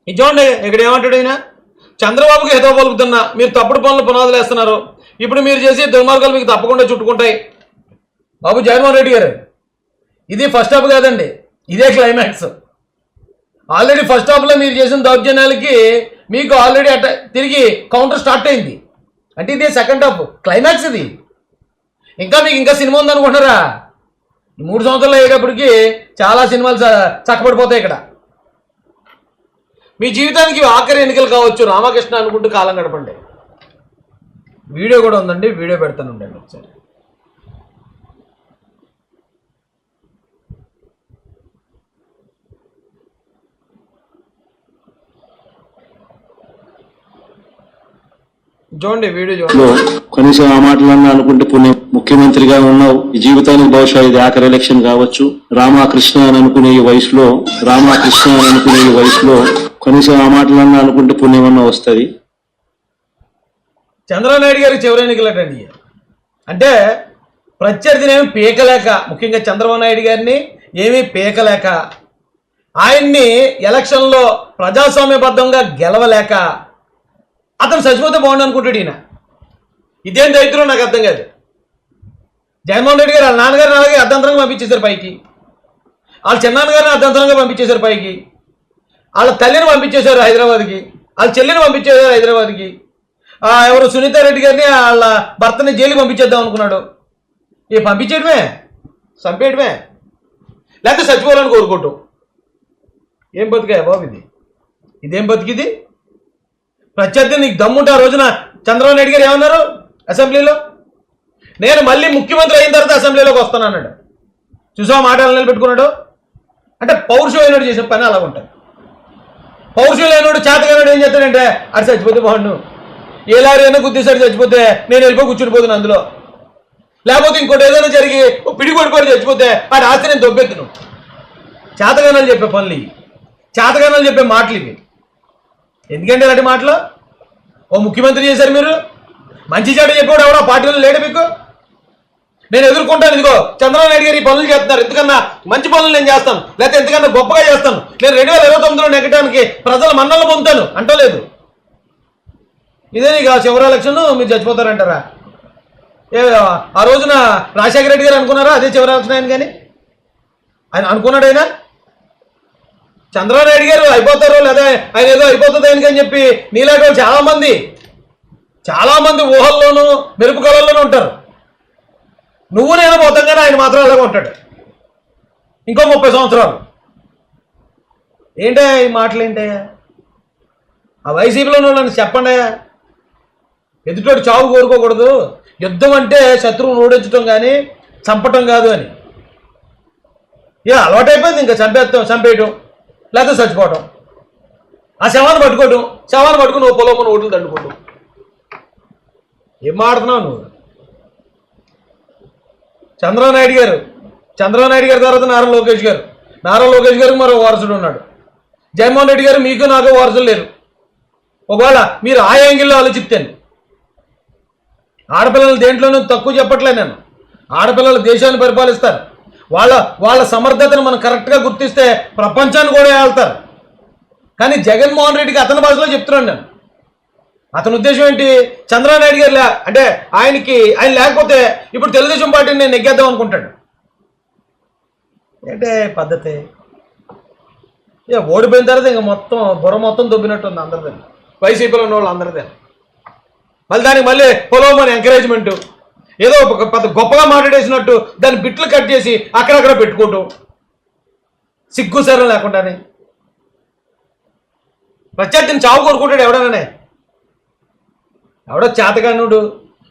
ఇది చూడండి ఇక్కడ ఏమంటాడు ఆయన, చంద్రబాబుకి హితవ పలుకుతున్నా మీరు తప్పుడు పనులు పునాదులు వేస్తున్నారు, ఇప్పుడు మీరు చేసే దుర్మార్గాలు మీకు తప్పకుండా చుట్టుకుంటాయి. బాబు జగన్మోహన్ రెడ్డి గారు, ఇది ఫస్ట్ హాఫ్ కాదండి, ఇదే క్లైమాక్స్. ఆల్రెడీ ఫస్ట్ హాఫ్లో మీరు చేసిన దౌర్జన్యాలకి మీకు ఆల్రెడీ తిరిగి కౌంటర్ స్టార్ట్ అయింది. అంటే ఇదే సెకండ్ హాఫ్ క్లైమాక్స్. ఇది ఇంకా సినిమా ఉందనుకుంటున్నారా? ఈ 3 సంవత్సరాలు అయ్యేటప్పటికి చాలా సినిమాలు చక్కబడిపోతాయి. ఇక్కడ మీ జీవితానికి ఆఖరి ఎన్నికలు కావచ్చు, రామకృష్ణ అనుకుంటూ కాలం గడపండి. వీడియో కూడా ఉందండి, వీడియో పెడతాను ఉండండి ఒకసారి. చూడండి వీడియో చూడండి. కనీసం ఆ మాటలన్నా అనుకుంటే పుణ్యం. ముఖ్యమంత్రిగా ఉన్నావు, ఈ జీవితానికి బహుశా ఇది ఆఖరి ఎలక్షన్ కావచ్చు. రామకృష్ణ అని అనుకునే ఈ వయసులో కనీసం ఆ మాటలన్నా అనుకుంటే పుణ్యం అన్నా వస్తుంది. చంద్రబాబు నాయుడు గారికి చివరి ఎన్నికలటండి. అంటే ప్రత్యర్థిని ఏమి పీకలేక, ముఖ్యంగా చంద్రబాబు నాయుడు గారిని ఏమీ పీకలేక, ఆయన్ని ఎలక్షన్లో ప్రజాస్వామ్యబద్ధంగా గెలవలేక అతను చచ్చిపోతే బాగుండు అనుకుంటాడు ఈయన. ఇదేం దైత్యం నాకు అర్థం కాదు. జగన్మోహన్ రెడ్డి గారు వాళ్ళ నాన్నగారిని అలాగే అర్ధంతరంగా పంపించేశారు పైకి, వాళ్ళ చిన్నాన్నగారిని అర్ధంతరంగా పంపించేశారు పైకి, వాళ్ళ తల్లిని పంపించేశారు హైదరాబాద్కి, వాళ్ళ చెల్లిని పంపించేశారు హైదరాబాద్కి, ఎవరు సునీతారెడ్డి గారిని వాళ్ళ భర్తని జైలుకి పంపించేద్దాం అనుకున్నాడు. ఇక పంపించేయడమే, చంపేయడమే, లేకపోతే చచ్చిపోవాలని కోరుకోవటం. ఏం బతికా బాబు ఇది? ఇదేం బతికిది? ప్రత్యర్థి నీకు దమ్ముంటే ఆ రోజున చంద్రబాబు నాయుడు గారు ఏమన్నారు అసెంబ్లీలో, నేను మళ్ళీ ముఖ్యమంత్రి అయిన తర్వాత అసెంబ్లీలోకి వస్తాను అన్నాడు. చూసా మాటలు నిలబెట్టుకున్నాడు. అంటే పౌరుషమైనడు చేసిన పని అలా ఉంటుంది. పౌరుషం లేనివాడు చేతగానాడు ఏం చేస్తాడంటే అది చచ్చిపోతే బాగుండు, ఏ లారీ అయినా గుద్దేశాడు చచ్చిపోతే నేను వెళ్ళిపోయి కూర్చునిపోతున్నాను అందులో, లేకపోతే ఇంకోటి ఏదైనా జరిగి పిడిగొడిపోయి చచ్చిపోతే వాడి ఆస్తి నేను దొబ్బెత్తును. చేతగానాలు చెప్పే పనులు ఇవి, చేతగానాలు చెప్పే మాటలు ఇవి. ఎందుకంటే అలాంటి మాటలు ఓ ముఖ్యమంత్రి చేశారు మీరు. మంచి చెడ్డ చెప్పాడు ఎవడో పార్టీలో లేడు మీకు. నేను ఎదుర్కొంటాను, ఇదిగో చంద్రబాబు నాయుడు గారు ఈ పనులు చేస్తున్నారు, ఎంతకన్నా మంచి పనులు నేను చేస్తాను, లేకపోతే ఎంతకన్నా గొప్పగా చేస్తాను, నేను 2029లో నెగ్గడానికి ప్రజల మన్నలు పొందుతాను అంటలేదు. ఇదే నీకు చివరి ఎలక్షన్ మీరు చచ్చిపోతారంటారా? ఆ రోజున రాజశేఖర రెడ్డి గారు అనుకున్నారా అదే చివరి ఎలక్షన్ ఆయన? కానీ ఆయన అనుకున్నాడు ఆయన? చంద్రబాబు నాయుడు గారు అయిపోతారో లేదా ఆయన ఏదో అయిపోతుంది అని చెప్పి నీలాంటి వాళ్ళు చాలామంది ఊహల్లోనూ మెరుపు కళల్లోనూ ఉంటారు. నువ్వు నేను పోతాం కానీ ఆయన మాత్రం అలాగే ఉంటాడు ఇంకో 30 సంవత్సరాలు. ఏంటయ్యా ఈ మాటలు? ఏంటయ్యా ఆ వైసీపీలోని వాళ్ళని చెప్పండి. ఎదుటోడు చావు కోరుకోకూడదు, యుద్ధం అంటే శత్రువును ఓడించడం కానీ చంపటం కాదు అని. అలవాటైపోయింది. ఇంకా చంపేయటం లేకపోతే చచ్చిపోవటం, ఆ శవాన్ని పట్టుకుని నువ్వు పొలం ఓట్లు దండుకోవటం. ఏం మాడుతున్నావు నువ్వు? చంద్రబాబు నాయుడు గారు తర్వాత నారా లోకేష్ గారు మరో వారసుడు ఉన్నాడు. జగన్మోహన్ రెడ్డి గారు మీకు నాకు వారసులు లేరు. ఒకవేళ మీరు ఆ యాంగిల్లో ఆలోచిస్తాను, ఆడపిల్లలు దేంట్లోనూ తక్కువ చెప్పట్లేదు నేను. ఆడపిల్లలు దేశాన్ని పరిపాలిస్తారు. వాళ్ళ సమర్థతను మనం కరెక్ట్గా గుర్తిస్తే ప్రపంచాన్ని కూడా వెళ్తారు. కానీ జగన్మోహన్ రెడ్డికి అతని భాషలో చెప్తున్నాను నేను. అతని ఉద్దేశం ఏంటి? చంద్రబాబు నాయుడు గారు అంటే ఆయన లేకపోతే ఇప్పుడు తెలుగుదేశం పార్టీని నేను నెగ్గేద్దాం అనుకుంటాడు. ఏంటే పద్ధతి? ఓడిపోయిన తర్వాత ఇంకా బుర్ర మొత్తం దొబ్బినట్టుంది అందరిదే, వైసీపీలో ఉన్న వాళ్ళు అందరిదే. దానికి మళ్ళీ పొలవమని ఎంకరేజ్మెంటు, ఏదో పెద్ద గొప్పగా మాట్లాడేసినట్టు దాన్ని బిట్లు కట్ చేసి అక్కడక్కడ పెట్టుకోవటం, సిగ్గు సరం లేకుండానే. ప్రత్యర్థిని చావు కోరుకుంటాడు ఎవడనే, ఎవడో చేతగానుడు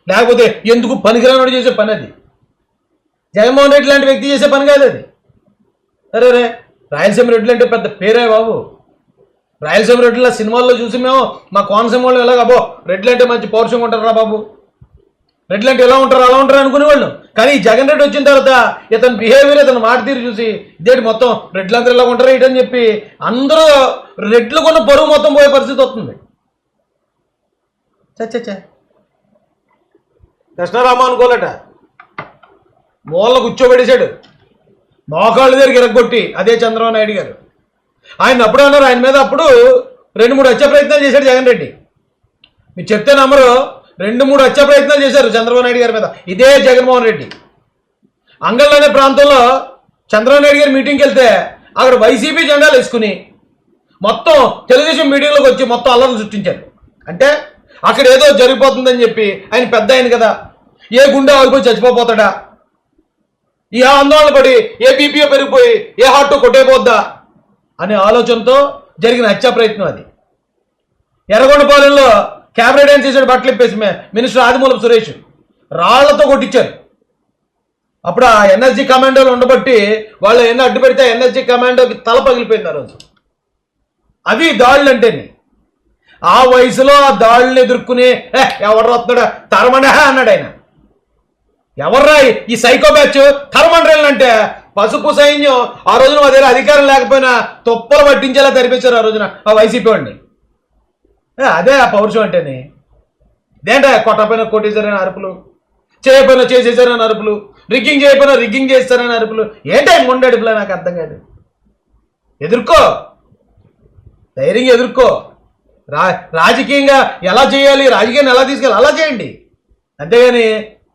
లేకపోతే ఎందుకు పనికిరానుడు చేసే పని అది. జగన్మోహన్ రెడ్డి లాంటి వ్యక్తి చేసే పని కాదు అది. అరే రాయలసీమ రెడ్డి అంటే పెద్ద పేరే బాబు. రాయలసీమ రెడ్డిల సినిమాల్లో చూసి మేము మా కోనసీమ వాళ్ళు ఎలాగో రెడ్లు అంటే మంచి పౌరుషంగా ఉంటారా బాబు, రెడ్లు అంటే ఎలా ఉంటారు అలా ఉంటారు అనుకునేవాళ్ళు. కానీ ఈ జగన్ రెడ్డి వచ్చిన తర్వాత ఇతని బిహేవియర్, ఇతను మాట తీరు చూసి ఇదేంటి మొత్తం రెడ్లందరూ ఇలా ఉంటారా ఏంటని చెప్పి అందరూ రెడ్లు కొన్న పరువు మొత్తం పోయే పరిస్థితి వస్తుంది. చచ్చా కృష్ణారామ అనుకోలేట మూల కూర్చోబెట్టేశాడు, మోకాళ్ళ దగ్గరికి ఇరగొట్టి. అదే చంద్రబాబు నాయుడు గారు. ఆయన అప్పుడు అన్నారు, ఆయన మీద అప్పుడు 2-3 హత్య ప్రయత్నాలు చేశాడు జగన్ రెడ్డి. మీరు చెప్తే నమ్మరు, 2-3 హత్య ప్రయత్నాలు చేశారు చంద్రబాబు నాయుడు గారి మీద ఇదే జగన్మోహన్ రెడ్డి. అంగళ్ళు అనే ప్రాంతంలో చంద్రబాబు నాయుడు గారి మీటింగ్కి వెళ్తే అక్కడ వైసీపీ జెండాలు వేసుకుని మొత్తం తెలుగుదేశం మీటింగ్లోకి వచ్చి మొత్తం అల్లర్లు సృష్టించారు. అంటే అక్కడ ఏదో జరిగిపోతుందని చెప్పి ఆయన పెద్ద ఆయన కదా, ఏ గుండె ఆగిపోయి చచ్చిపోతాడా, ఈ ఆందోళన పడి ఏ బీపీఓ పెరిగిపోయి ఏ హార్ట్ కొట్టేపోద్దా అనే ఆలోచనతో జరిగిన హత్యా ప్రయత్నం అది. ఎర్రగొండపాలెంలో క్యాబినెట్ డ్యాన్స్ చేసాడు బట్టలు ఇప్పేసి మినిస్టర్ ఆదిమూలపు సురేష్ రాళ్లతో కొట్టించారు. అప్పుడు ఆ ఎన్ఎస్జీ కమాండోలు ఉండబట్టి వాళ్ళు ఎన్నో అడ్డు పెడితే ఎన్ఎస్జీ కమాండోకి తల పగిలిపోయింది ఆ రోజు. అవి దాడులు అంటేని. ఆ వయసులో ఆ దాడులను ఎదుర్కొని ఎవరు వస్తున్నాడా తరమనే అన్నాడు ఆయన. ఎవర్రా ఈ సైకో బ్యాచ్ తరమండ్రేళ్ళు అంటే పసుపు సైన్యం ఆ రోజున మా దగ్గర అధికారం లేకపోయినా తొప్పలు పట్టించేలా తెరిపించారు ఆ రోజున ఆ వైసీపీ వాడిని. అదే ఆ పౌరుషం అంటేనే. ఇదేంటే కొట్టపైన కొట్టేశారని అరుపులు, చేయకపోయినా చేసేసారని అరుపులు, రిగ్గింగ్ చేయకపోయినా రిగ్గింగ్ చేస్తారని అరుపులు. ఏంటో ముండడుపులా నాకు అర్థం కాదు. ఎదుర్కో, ధైర్యంగా ఎదుర్కో. రాజకీయంగా ఎలా చేయాలి, రాజకీయాన్ని ఎలా తీసుకెళ్ళాలి అలా చేయండి, అంతేగాని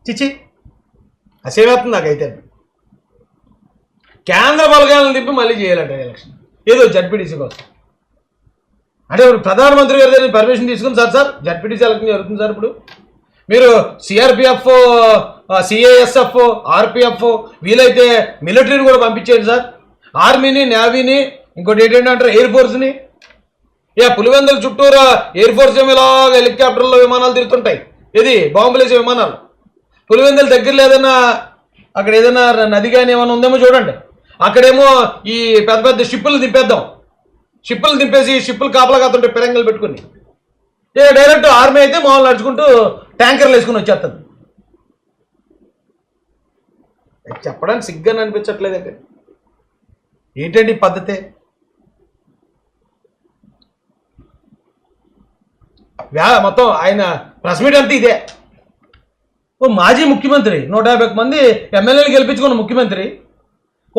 చిచి అసేవేస్తుంది నాకైతే. కేంద్ర బలగాలను తిప్పి మళ్ళీ చేయాలంట ఎలక్షన్ ఏదో జడ్పీటీసీ కోసం. అంటే ఇప్పుడు ప్రధానమంత్రి గారి దగ్గర పర్మిషన్ తీసుకుని సార్ జడ్పీటీసీ ఎలక్షన్ జరుగుతుంది సార్, ఇప్పుడు మీరు సిఆర్పిఎఫ్, సిఐఎస్ఎఫ్, ఆర్పిఎఫ్ వీలైతే మిలిటరీని కూడా పంపించేయండి సార్, ఆర్మీని, నేవీని, ఇంకోటి ఏంటంటే అంటారు ఎయిర్ ఫోర్స్ని. పులివెందుల చుట్టూరా ఎయిర్ ఫోర్స్ ఏమో ఇలాగ హెలికాప్టర్లో విమానాలు తిరుగుతుంటాయి, ఇది బాంబులేసే విమానాలు. పులివెందుల దగ్గరలో ఏదైనా అక్కడ ఏదైనా నది కానీ ఏమైనా ఉందేమో చూడండి, అక్కడేమో ఈ పెద్ద పెద్ద షిప్పులు దింపేద్దాం. షిప్పులు దింపేసి షిప్పులు కాపలా కాతుంటే పిరంగలు పెట్టుకుని డైరెక్ట్ ఆర్మీ అయితే మామూలు నడుచుకుంటూ ట్యాంకర్లు వేసుకుని వచ్చేస్తుంది. చెప్పడానికి సిగ్గాని అనిపించట్లేదు అక్కడ. ఏంటండి ఈ పద్ధతి? మొత్తం ఆయన ప్రెస్ మీట్ అంతా ఇదే. ఓ మాజీ ముఖ్యమంత్రి 150 మంది ఎమ్మెల్యేలు గెలిపించుకున్న ముఖ్యమంత్రి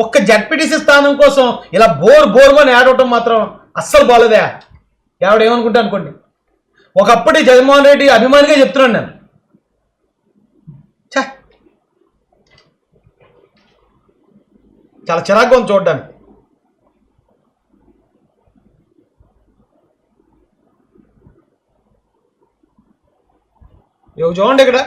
ఒక్క జడ్పీటీసీ స్థానం కోసం ఇలా బోర్మని ఆడవటం మాత్రం అస్సలు బాలేదా. ఎవడేమనుకుంటా అనుకోండి. ఒకప్పటి జగన్మోహన్ రెడ్డి అభిమానిగా చెప్తున్నాను నేను. చాలా చిరాకుగా ఉంది చూడడానికి. ఇవి చూడండి ఇక్కడ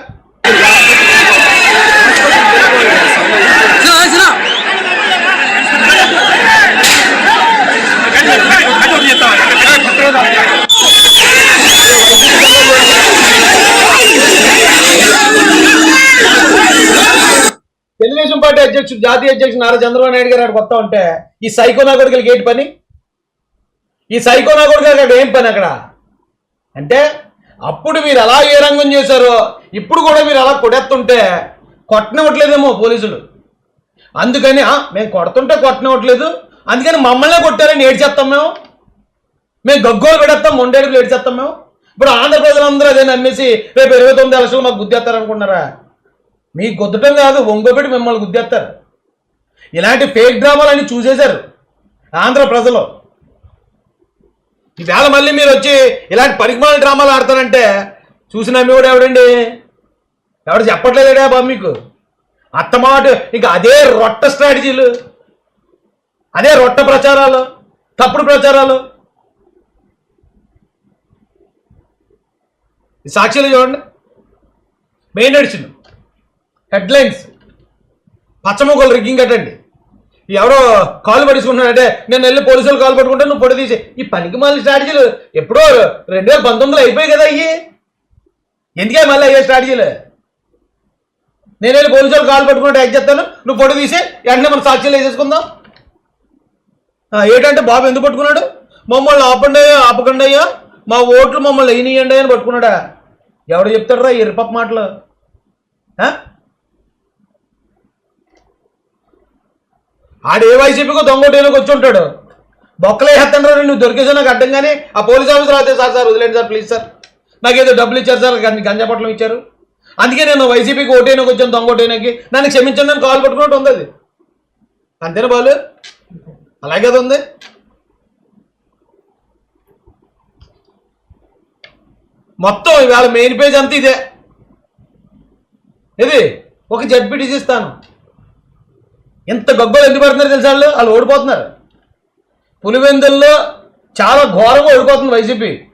తెలుగుదేశం పార్టీ అధ్యక్షుడు, జాతీయ అధ్యక్షుడు నారా చంద్రబాబు నాయుడు గారు అక్కడ వస్తా ఉంటే ఈ సైకో నా కొడుకులకి ఏంటి పని? ఈ సైకో నా కొడుకు అక్కడ ఏం పని అక్కడ అంటే? అప్పుడు మీరు అలా ఏ రంగం చేశారో ఇప్పుడు కూడా మీరు అలా కొడేస్తుంటే కొట్టనివ్వట్లేదేమో పోలీసులు. అందుకని మేము కొడుతుంటే కొట్టనివ్వట్లేదు, అందుకని మమ్మల్నే కొట్టారని ఏడ్చేస్తాం మేము గగ్గోలు పెడేస్తాం, మొండేడుగులు ఏడ్చేస్తాం మేము. ఇప్పుడు ఆంధ్ర ప్రజలందరూ అదే నమ్మేసి రేపు 29 ఎలక్షన్లు మాకు గుద్దేస్తారనుకున్నారా? మీకు గుద్దటం కాదు, ఒంగోబెట్టి మిమ్మల్ని గుద్దేస్తారు. ఇలాంటి ఫేక్ డ్రామాలన్నీ చూసేశారు ఆంధ్ర ప్రజలు. ఈవేళ మళ్ళీ మీరు వచ్చి ఇలాంటి పరిమాణ డ్రామాలు ఆడతారంటే చూసి నమ్మేవాడు ఎవడండి? ఎవడు చెప్పట్లేదా బాబు మీకు? అత్తమాట ఇంకా అదే రొట్ట స్ట్రాటజీలు, అదే రొట్ట ప్రచారాలు, తప్పుడు ప్రచారాలు. ఈ సాక్షులు చూడండి, మెయిన్ ఎడిషన్ హెడ్లైన్స్, పచ్చముక్కలు రిగ్గింగ్ అటండి. ఎవరో కాలు పడుచుకుంటున్నాడంటే నేను వెళ్ళి పోలీసులు కాలు పట్టుకుంటే నువ్వు పొడి తీసి. ఈ పనికి మళ్ళీ స్ట్రాటజీలు ఎప్పుడో 2019లో అయిపోయి కదా అయ్యి. ఎందుకే మళ్ళీ అయ్యే స్ట్రాటజీలు? నేను వెళ్ళి పోలీసులు కాలు పట్టుకుంటే యాక్ట్ చేస్తాను, నువ్వు పొడి తీసి వెంటనే మన సాక్షులు వేసేసుకుందాం. ఏంటంటే బాబు ఎందుకు పట్టుకున్నాడు? మమ్మల్ని ఆపకండి అయ్యా, మా ఓట్లు మమ్మల్ని వేయనియండి అని పట్టుకున్నాడా? ఎవడు చెప్తాడు రా ఎరుపప్ప మాటలు? ఆడు ఏ వైసీపీకో దొంగోటేలోకి వచ్చి ఉంటాడు. బొక్కలే వేస్తాను రా నువ్వు దొరికేసా నాకు అడ్డం. కానీ ఆ పోలీస్ ఆఫీసర్ అయితే సార్ వదిలేండి సార్ ప్లీజ్ సార్, నాకేదో డబ్బులు ఇచ్చారు సార్, గంజాపట్లం ఇచ్చారు, అందుకే నేను వైసీపీకి ఓటేనోకి వచ్చాను, దొంగోటేనోకి, నన్ను క్షమించండి అని కాల్ పట్టుకున్నట్టు ఉంది. అది అంతేనా బాలు? అలాగే అది ఉంది. మొత్తం ఇవాళ మెయిన్ పేజ్ అంతా ఇదే. ఇది ఒక జడ్పీటీసీ స్థానం. ఎంత గొప్పలు ఎందుకు పడుతున్నారు తెలుసా? వాళ్ళు ఓడిపోతున్నారు. పులివెందుల్లో చాలా ఘోరంగా ఓడిపోతుంది వైసీపీ.